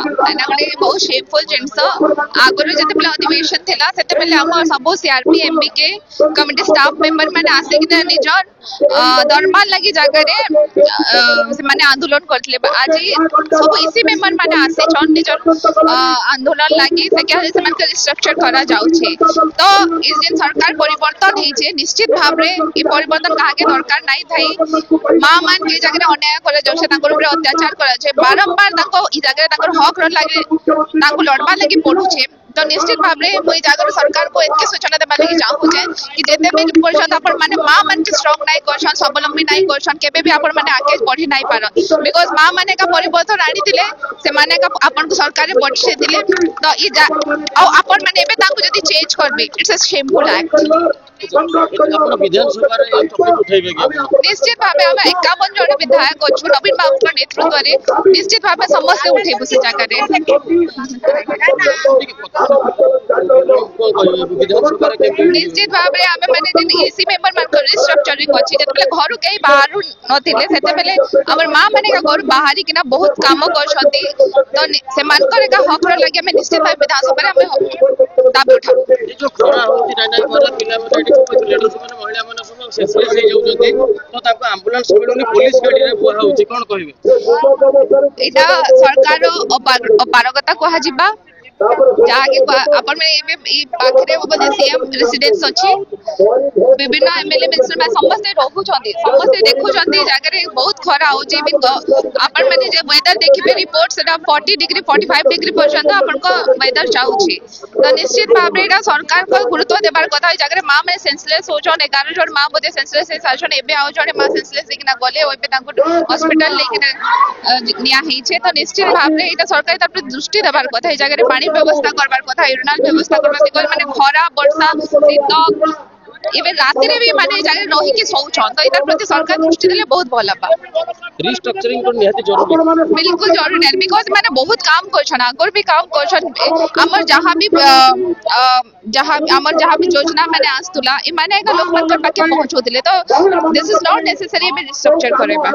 एना गोटे बहुत शेमफुल जिनस आगुरी जिते अधिवेशन थिला सेते बेले हम सब CRP MBK committee staff member माने आसिक निज दरमार लगी जगह से माने आंदोलन करथिले आज सब इसी मेंबर माने आसी छन निज आंदोलन लगी से क्या से मन रिस्ट्रक्चर करा जाउछे तो इस दिन सरकार परिवर्तन हेचे निश्चित भाव रे ई परिवर्तन काहे के दरकार नाही थाई मां मान के जगह अन्याय करे जाउछे तांकर ऊपर अत्याचार करा छे बारंबार तांको ई जगह तांकर हक र लागे तांको लड़बा लगी पडुछे तो निश्चित भाव में मुई जागर सरकार को एतके सूचना देबा लगी चाहूचे कि जेते भी पर्यंत आपण माने मां मन के स्ट्रांग नाही करछन स्वावलंबी नाही करछन केबे भी आपण माने आगे बढ़ी नाही पारन बिकॉज़ मां माने का परिवर्तन आनी दिले से माने का आपण को सरकार पठे दिले तो ई आपण माने एबे तांको जदी चेंज करबे इट्स अ शेमफुल एक्ट आपण विधानसभा रे ए टॉपिक उठेबे के निश्चित भाव में हम 51 जन विधायक अछि नवीन बाबू के नेतृत्व रे निश्चित भाव में समस्त उठेबु से जगह रे निश्चित भाव में आमे माने जे एसी मेंबर मान रिस्ट्रक्चरिंग अछि जते घर के बाहर नथिले सेते बेले हमर मां माने का घर बाहरी किना बहुत काम करछथि तो से मान करे का हक र लागि हमें निश्चित भाव विधानसभा रे हमें दाबी उठाबो ए जो खरा होती नाना पर पिला माने लेडीज माने महिला माने सब सेसलेस हे जाउछथि तो ताको एम्बुलेंस मिलुनी पुलिस गाड़ी रे बुहा होछि कोन कहिबे एटा सरकार अपारगता कहा जिबा जाके अपन में ई पाखरे बजे सीएम रेसिडेंस अछि विभिन्न एमएलए मिनिस्टर में समस्त रहू छथि समस्त देखु छथि जागे बहुत खरा होछि अपन माने जे वेदर देखिबे रिपोर्ट सेटा 40 डिग्री 45 डिग्री पर्यंत अपन को वेदर चाहूछि तो निश्चित भाव रे सरकार को गुरुत्व देबार कथा जागे मां में सेंसलेस हो जन 11 जन मां बजे सेंसलेस हे साजन एबे आउ जने मां सेंसलेस देखना गले ओबे तांको हॉस्पिटल लेकिन निया हिचे तो निश्चित भाव रे एटा सरकार त दृष्टि देबार कथा जागे पानी व्यवस्था करबार कथा यूरिनल व्यवस्था करबा बिकॉज़ माने खरा वर्षा शीत इवन राति रे भी माने जागे रही के सोचन तो इधर प्रति सरकार दृष्टि देले बहुत भला बा रिस्ट्रक्चरिंग तो निहाती जरूरी बिल्कुल जरूरी है बिकॉज़ माने बहुत काम करछन आगर भी काम करछन हमर जहां भी योजना माने आस्तुला ई माने का लोक मन पाके पहुंचोदिले तो this is not necessary be restructure करेबा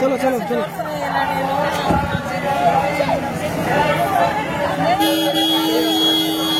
चलो चलो चलो